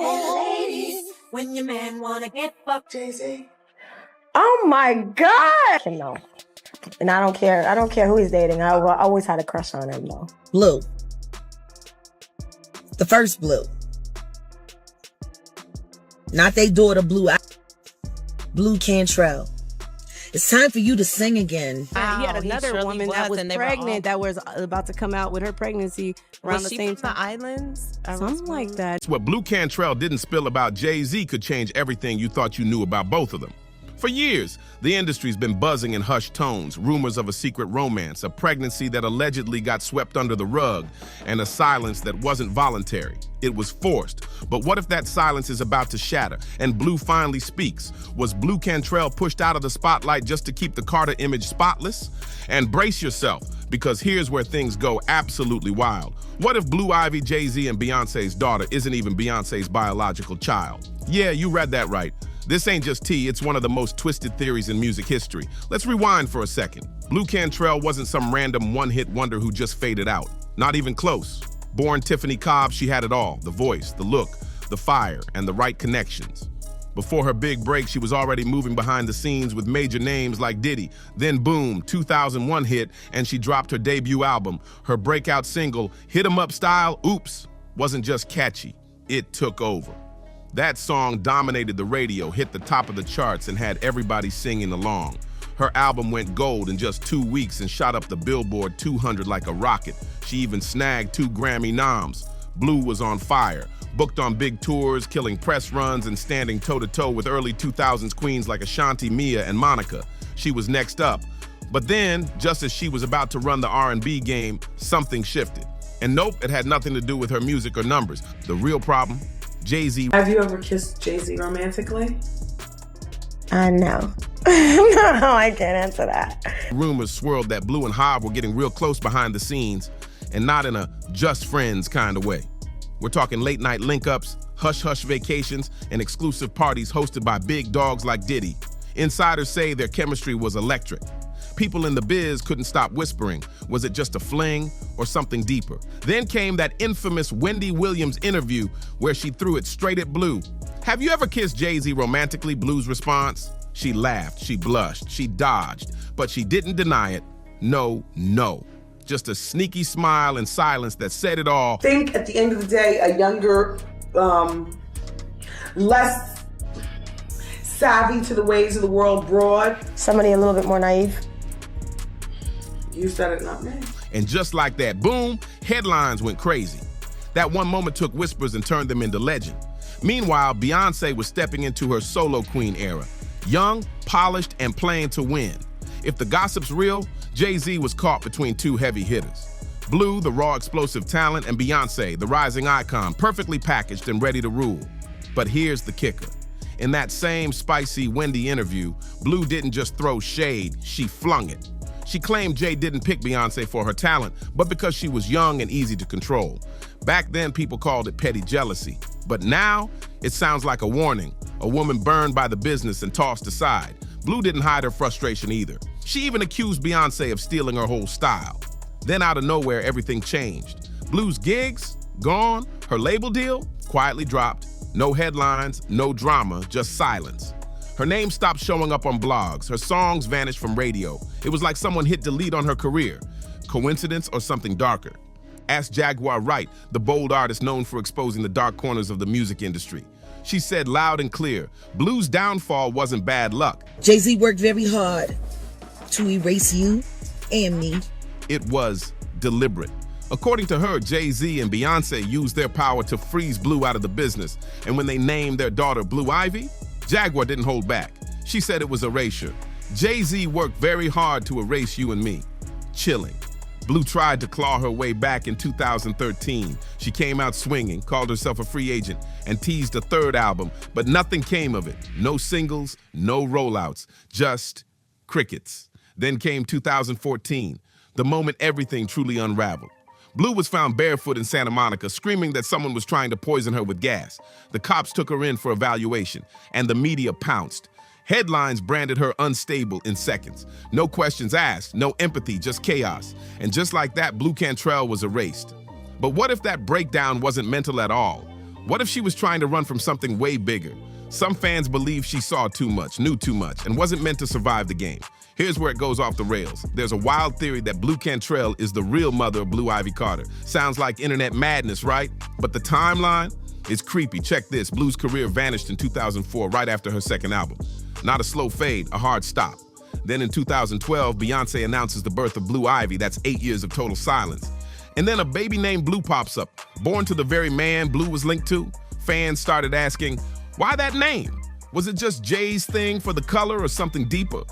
ladies, when your man wanna get fucked, Jay-Z. Oh my God! No. And I don't care. I don't care who he's dating. I always had a crush on him, though. Blue. The first Blue. Not they daughter Blue. Blu Cantrell. It's time for you to sing again. Wow, he had another woman that was pregnant that was about to come out with her pregnancy around the same time. The islands? Something like that. What Blu Cantrell didn't spill about Jay-Z could change everything you thought you knew about both of them. For years, the industry's been buzzing in hushed tones, rumors of a secret romance, a pregnancy that allegedly got swept under the rug, and a silence that wasn't voluntary. It was forced. But what if that silence is about to shatter, and Blu finally speaks? Was Blu Cantrell pushed out of the spotlight just to keep the Carter image spotless? And brace yourself, because here's where things go absolutely wild. What if Blue Ivy, Jay-Z, and Beyonce's daughter isn't even Beyonce's biological child? Yeah, you read that right. This ain't just tea, it's one of the most twisted theories in music history. Let's rewind for a second. Blu Cantrell wasn't some random one-hit wonder who just faded out. Not even close. Born Tiffany Cobb, she had it all: the voice, the look, the fire, and the right connections. Before her big break, she was already moving behind the scenes with major names like Diddy. Then boom, 2001 hit, and she dropped her debut album. Her breakout single, Hit 'Em Up Style, Oops, wasn't just catchy, it took over. That song dominated the radio, hit the top of the charts, and had everybody singing along. Her album went gold in just 2 weeks and shot up the Billboard 200 like a rocket. She even snagged 2 Grammy noms. Blu was on fire, booked on big tours, killing press runs, and standing toe-to-toe with early 2000s queens like Ashanti, Mia, and Monica. She was next up. But then, just as she was about to run the R&B game, something shifted. And nope, it had nothing to do with her music or numbers. The real problem, Jay-Z. Have you ever kissed Jay-Z romantically? No. No, I can't answer that. Rumors swirled that Blu and Hav were getting real close behind the scenes, and not in a just friends kind of way. We're talking late-night link-ups, hush-hush vacations, and exclusive parties hosted by big dogs like Diddy. Insiders say their chemistry was electric. People in the biz couldn't stop whispering, was it just a fling or something deeper? Then came that infamous Wendy Williams interview where she threw it straight at Blu. Have you ever kissed Jay-Z romantically? Blu's response? She laughed, she blushed, she dodged, but she didn't deny it. No, no. Just a sneaky smile and silence that said it all. I think at the end of the day, a younger, less savvy to the ways of the world broad. Somebody a little bit more naive. You said it, not me. And just like that, boom, headlines went crazy. That one moment took whispers and turned them into legend. Meanwhile, Beyonce was stepping into her solo queen era. Young, polished, and playing to win. If the gossip's real, Jay-Z was caught between 2 heavy hitters. Blu, the raw explosive talent, and Beyonce, the rising icon, perfectly packaged and ready to rule. But here's the kicker. In that same spicy Wendy interview, Blu didn't just throw shade, she flung it. She claimed Jay didn't pick Beyonce for her talent, but because she was young and easy to control. Back then, people called it petty jealousy. But now, it sounds like a warning, a woman burned by the business and tossed aside. Blu didn't hide her frustration either. She even accused Beyonce of stealing her whole style. Then out of nowhere, everything changed. Blu's gigs, gone. Her label deal, quietly dropped. No headlines, no drama, just silence. Her name stopped showing up on blogs. Her songs vanished from radio. It was like someone hit delete on her career. Coincidence or something darker? Ask Jaguar Wright, the bold artist known for exposing the dark corners of the music industry. She said loud and clear, Blu's downfall wasn't bad luck. Jay-Z worked very hard to erase you and me. It was deliberate. According to her, Jay-Z and Beyonce used their power to freeze Blu out of the business. And when they named their daughter Blue Ivy, Jaguar didn't hold back. She said it was erasure. Jay-Z worked very hard to erase you and me. Chilling. Blu tried to claw her way back in 2013. She came out swinging, called herself a free agent, and teased a 3rd album, but nothing came of it. No singles, no rollouts, just crickets. Then came 2014, the moment everything truly unraveled. Blu was found barefoot in Santa Monica, screaming that someone was trying to poison her with gas. The cops took her in for evaluation, and the media pounced. Headlines branded her unstable in seconds. No questions asked, no empathy, just chaos. And just like that, Blu Cantrell was erased. But what if that breakdown wasn't mental at all? What if she was trying to run from something way bigger? Some fans believe she saw too much, knew too much, and wasn't meant to survive the game. Here's where it goes off the rails. There's a wild theory that Blu Cantrell is the real mother of Blue Ivy Carter. Sounds like internet madness, right? But the timeline is creepy. Check this. Blue's career vanished in 2004, right after her second album. Not a slow fade, a hard stop. Then in 2012, Beyonce announces the birth of Blue Ivy. That's 8 years of total silence. And then a baby named Blue pops up, born to the very man Blue was linked to. Fans started asking, why that name? Was it just Jay's thing for the color or something deeper?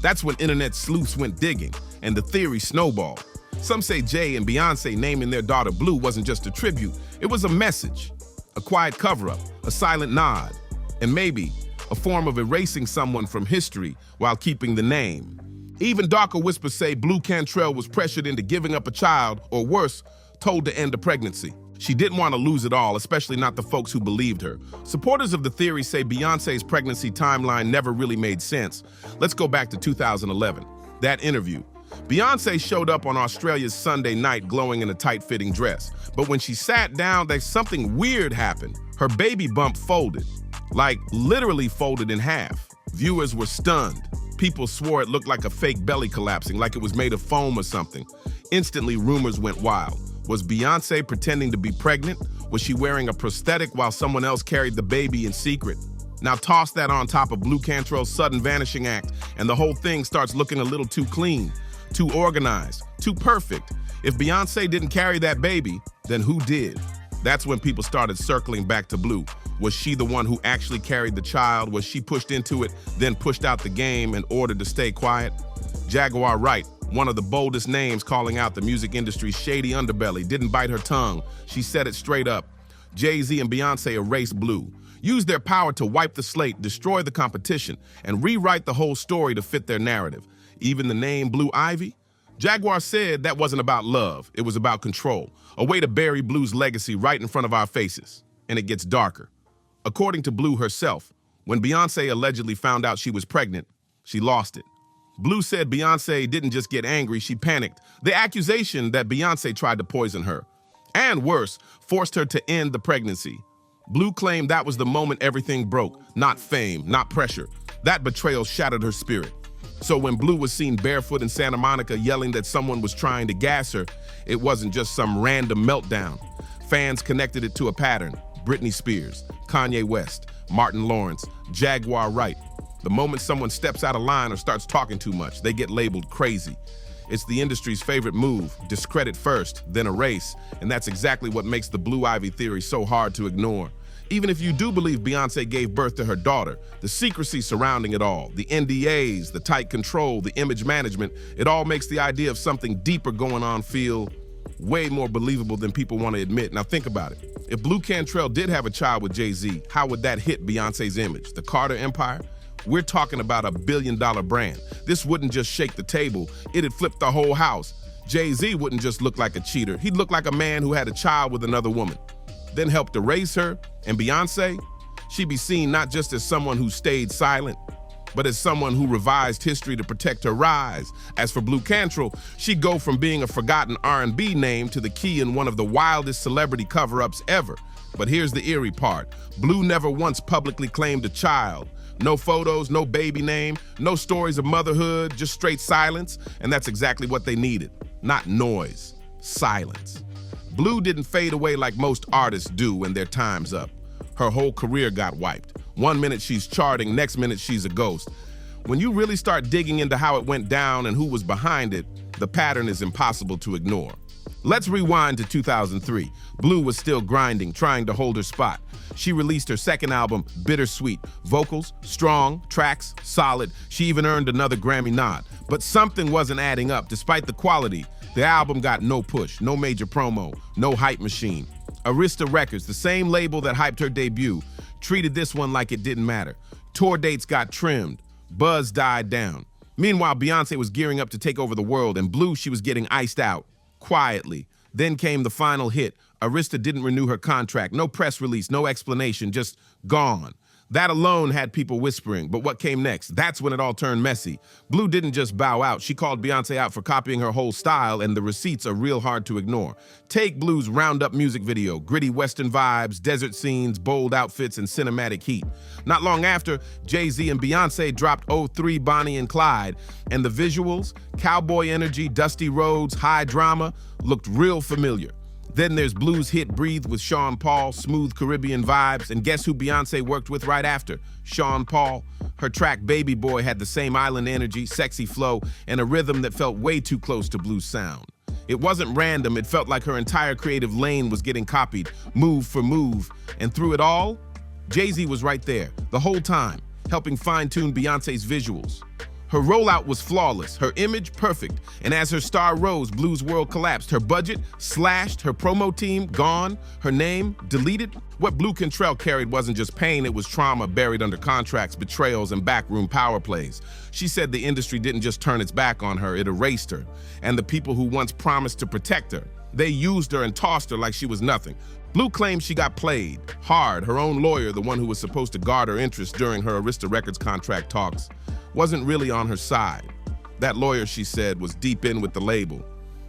That's when internet sleuths went digging, and the theory snowballed. Some say Jay and Beyonce naming their daughter Blue wasn't just a tribute, it was a message, a quiet cover-up, a silent nod, and maybe a form of erasing someone from history while keeping the name. Even darker whispers say Blu Cantrell was pressured into giving up a child, or worse, told to end a pregnancy. She didn't want to lose it all, especially not the folks who believed her. Supporters of the theory say Beyonce's pregnancy timeline never really made sense. Let's go back to 2011. That interview. Beyonce showed up on Australia's Sunday night glowing in a tight-fitting dress. But when she sat down, something weird happened. Her baby bump folded. Like, literally folded in half. Viewers were stunned. People swore it looked like a fake belly collapsing, like it was made of foam or something. Instantly, rumors went wild. Was Beyonce pretending to be pregnant? Was she wearing a prosthetic while someone else carried the baby in secret? Now toss that on top of Blu Cantrell's sudden vanishing act, and the whole thing starts looking a little too clean, too organized, too perfect. If Beyonce didn't carry that baby, then who did? That's when people started circling back to Blue. Was she the one who actually carried the child? Was she pushed into it, then pushed out the game and ordered to stay quiet? Jaguar Wright, one of the boldest names calling out the music industry's shady underbelly, didn't bite her tongue. She said it straight up. Jay-Z and Beyonce erased Blue, used their power to wipe the slate, destroy the competition, and rewrite the whole story to fit their narrative. Even the name Blue Ivy? Jaguar said that wasn't about love, it was about control, a way to bury Blue's legacy right in front of our faces. And it gets darker. According to Blue herself, when Beyonce allegedly found out she was pregnant, she lost it. Blue said Beyonce didn't just get angry, she panicked. The accusation that Beyonce tried to poison her, and worse, forced her to end the pregnancy. Blue claimed that was the moment everything broke, not fame, not pressure. That betrayal shattered her spirit. So when Blue was seen barefoot in Santa Monica yelling that someone was trying to gas her, it wasn't just some random meltdown. Fans connected it to a pattern. Britney Spears, Kanye West, Martin Lawrence, Jaguar Wright. The moment someone steps out of line or starts talking too much, they get labeled crazy. It's the industry's favorite move, discredit first, then erase, and that's exactly what makes the Blue Ivy theory so hard to ignore. Even if you do believe Beyonce gave birth to her daughter, the secrecy surrounding it all, the NDAs, the tight control, the image management, it all makes the idea of something deeper going on feel way more believable than people want to admit. Now think about it. If Blu Cantrell did have a child with Jay-Z, how would that hit Beyonce's image? The Carter Empire? We're talking about $1 billion brand. This wouldn't just shake the table, it'd flip the whole house. Jay-Z wouldn't just look like a cheater, he'd look like a man who had a child with another woman, then helped erase her. And Beyonce, she'd be seen not just as someone who stayed silent, but as someone who revised history to protect her rise. As for Blu Cantrell, she'd go from being a forgotten R&B name to the key in one of the wildest celebrity cover-ups ever. But here's the eerie part. Blue never once publicly claimed a child. No photos, no baby name, no stories of motherhood, just straight silence. And that's exactly what they needed. Not noise, silence. Blue didn't fade away like most artists do when their time's up. Her whole career got wiped. One minute she's charting, next minute she's a ghost. When you really start digging into how it went down and who was behind it, the pattern is impossible to ignore. Let's rewind to 2003. Blue was still grinding, trying to hold her spot. She released her second album, Bittersweet. Vocals, strong, tracks, solid. She even earned another Grammy nod. But something wasn't adding up. Despite the quality, the album got no push, no major promo, no hype machine. Arista Records, the same label that hyped her debut, treated this one like it didn't matter. Tour dates got trimmed. Buzz died down. Meanwhile, Beyonce was gearing up to take over the world, and Blue, she was getting iced out. Quietly. Then came the final hit. Arista didn't renew her contract. No press release, no explanation, just gone. That alone had people whispering, but what came next? That's when it all turned messy. Blu didn't just bow out, she called Beyoncé out for copying her whole style, and the receipts are real hard to ignore. Take Blu's roundup music video, gritty Western vibes, desert scenes, bold outfits, and cinematic heat. Not long after, Jay-Z and Beyoncé dropped '03 Bonnie and Clyde, and the visuals, cowboy energy, dusty roads, high drama, looked real familiar. Then there's Blu's hit Breathe with Sean Paul, smooth Caribbean vibes, and guess who Beyoncé worked with right after? Sean Paul. Her track Baby Boy had the same island energy, sexy flow, and a rhythm that felt way too close to Blu's sound. It wasn't random, it felt like her entire creative lane was getting copied, move for move, and through it all, Jay-Z was right there, the whole time, helping fine-tune Beyoncé's visuals. Her rollout was flawless, her image perfect, and as her star rose, Blu's world collapsed. Her budget slashed, her promo team gone, her name deleted. What Blu Cantrell carried wasn't just pain, it was trauma buried under contracts, betrayals, and backroom power plays. She said the industry didn't just turn its back on her, it erased her. And the people who once promised to protect her, they used her and tossed her like she was nothing. Blu claims she got played hard. Her own lawyer, the one who was supposed to guard her interests during her Arista Records contract talks, wasn't really on her side. That lawyer, she said, was deep in with the label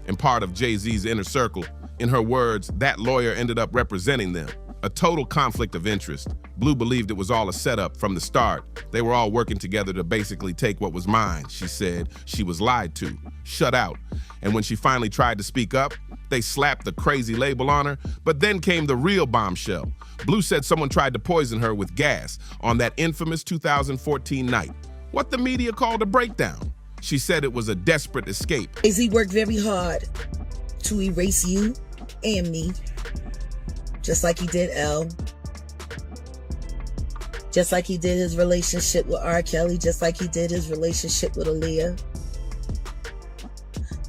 and part of Jay-Z's inner circle. In her words, that lawyer ended up representing them. A total conflict of interest. Blu believed it was all a setup from the start. They were all working together to basically take what was mine, she said. She was lied to, shut out. And when she finally tried to speak up, they slapped the crazy label on her, but then came the real bombshell. Blu said someone tried to poison her with gas on that infamous 2014 night. What the media called a breakdown. She said it was a desperate escape. Jay-Z worked very hard to erase you and me, just like he did Elle, just like he did his relationship with R. Kelly, just like he did his relationship with Aaliyah.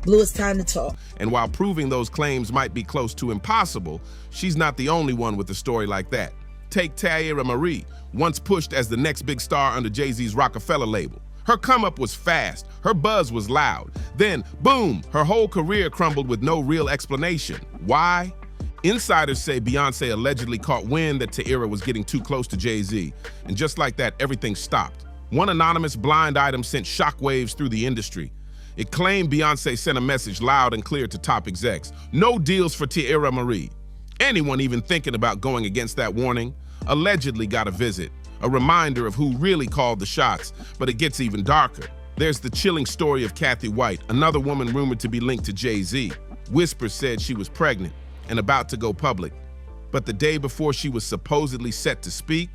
Blu, it's time to talk. And while proving those claims might be close to impossible, she's not the only one with a story like that. Take Tyra Marie, once pushed as the next big star under Jay-Z's Rockefeller label. Her come-up was fast, her buzz was loud. Then, boom, her whole career crumbled with no real explanation. Why? Insiders say Beyoncé allegedly caught wind that Tyra was getting too close to Jay-Z, and just like that, everything stopped. One anonymous blind item sent shockwaves through the industry. It claimed Beyoncé sent a message loud and clear to top execs. No deals for Tyra Marie. Anyone even thinking about going against that warning allegedly got a visit, a reminder of who really called the shots, but it gets even darker. There's the chilling story of Kathy White, another woman rumored to be linked to Jay-Z. Whispers said she was pregnant and about to go public, but the day before she was supposedly set to speak,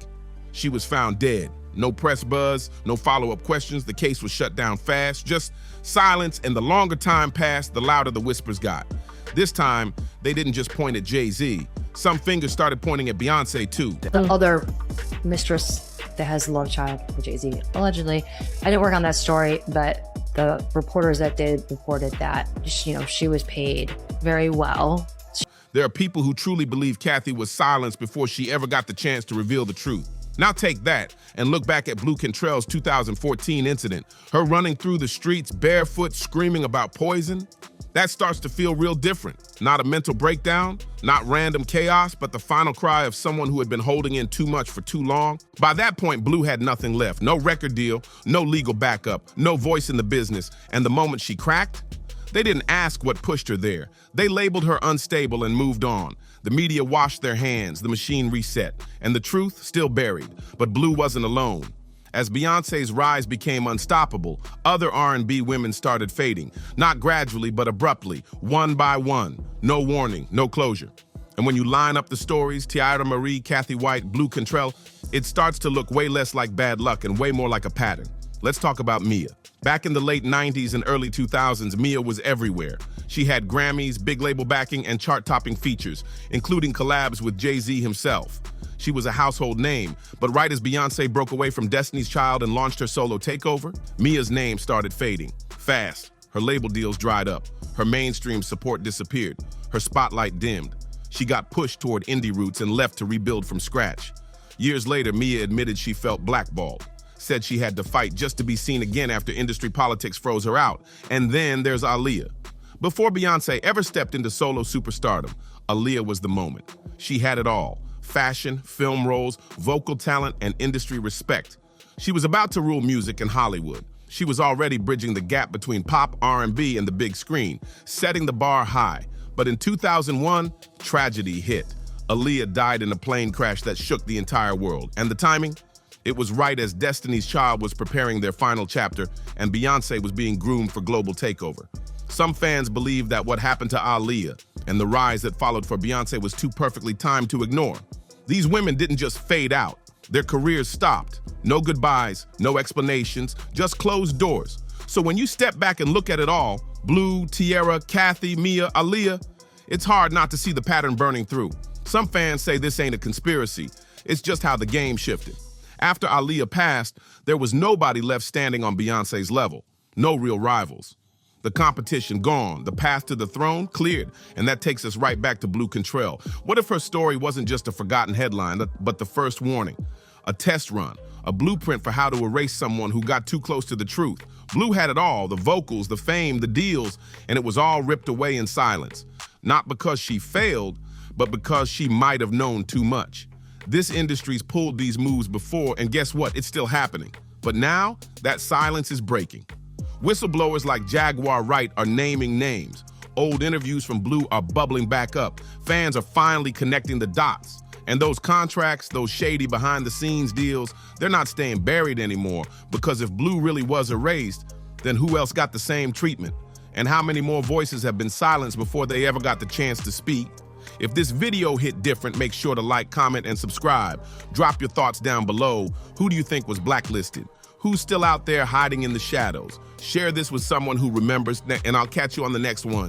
she was found dead. No press buzz, no follow-up questions, the case was shut down fast, just silence, and the longer time passed, the louder the whispers got. This time, they didn't just point at Jay-Z. Some fingers started pointing at Beyoncé too. The other mistress that has a love child with Jay-Z, allegedly. I didn't work on that story, but the reporters that did reported that, she was paid very well. There are people who truly believe Kathy was silenced before she ever got the chance to reveal the truth. Now take that and look back at Blu Cantrell's 2014 incident. Her running through the streets barefoot, screaming about poison. That starts to feel real different. Not a mental breakdown, not random chaos, but the final cry of someone who had been holding in too much for too long. By that point, Blu had nothing left. No record deal, no legal backup, no voice in the business. And the moment she cracked, they didn't ask what pushed her there. They labeled her unstable and moved on. The media washed their hands, the machine reset, and the truth still buried. But Blu wasn't alone. As Beyoncé's rise became unstoppable, other R&B women started fading, not gradually, but abruptly, one by one. No warning, no closure. And when you line up the stories, Tyra Marie, Kathy White, Blu Cantrell, it starts to look way less like bad luck and way more like a pattern. Let's talk about Mia. Back in the late 90s and early 2000s, Mia was everywhere. She had Grammys, big label backing, and chart-topping features, including collabs with Jay-Z himself. She was a household name, but right as Beyoncé broke away from Destiny's Child and launched her solo takeover, Mia's name started fading. Fast, her label deals dried up. Her mainstream support disappeared. Her spotlight dimmed. She got pushed toward indie roots and left to rebuild from scratch. Years later, Mia admitted she felt blackballed. Said she had to fight just to be seen again after industry politics froze her out. And then there's Aaliyah. Before Beyoncé ever stepped into solo superstardom, Aaliyah was the moment. She had it all. fashion, film roles, vocal talent, and industry respect. She was about to rule music in Hollywood. She was already bridging the gap between pop, R&B, and the big screen, setting the bar high. But in 2001, tragedy hit. Aaliyah died in a plane crash that shook the entire world. And the timing? It was right as Destiny's Child was preparing their final chapter and Beyoncé was being groomed for global takeover. Some fans believe that what happened to Aaliyah and the rise that followed for Beyoncé was too perfectly timed to ignore. These women didn't just fade out. Their careers stopped. No goodbyes, no explanations, just closed doors. So when you step back and look at it all, Blue, Tierra, Kathy, Mia, Aaliyah, it's hard not to see the pattern burning through. Some fans say this ain't a conspiracy. It's just how the game shifted. After Aaliyah passed, there was nobody left standing on Beyoncé's level. No real rivals. The competition gone, the path to the throne cleared, and that takes us right back to Blu Cantrell. What if her story wasn't just a forgotten headline, but the first warning? A test run, a blueprint for how to erase someone who got too close to the truth. Blu had it all, the vocals, the fame, the deals, and it was all ripped away in silence. Not because she failed, but because she might have known too much. This industry's pulled these moves before, and guess what? It's still happening. But now, that silence is breaking. Whistleblowers like Jaguar Wright are naming names. Old interviews from Blu are bubbling back up. Fans are finally connecting the dots. And those contracts, those shady behind-the-scenes deals, they're not staying buried anymore, because if Blu really was erased, then who else got the same treatment? And how many more voices have been silenced before they ever got the chance to speak? If this video hit different, make sure to like, comment, and subscribe. Drop your thoughts down below. Who do you think was blacklisted? Who's still out there hiding in the shadows? Share this with someone who remembers, and I'll catch you on the next one.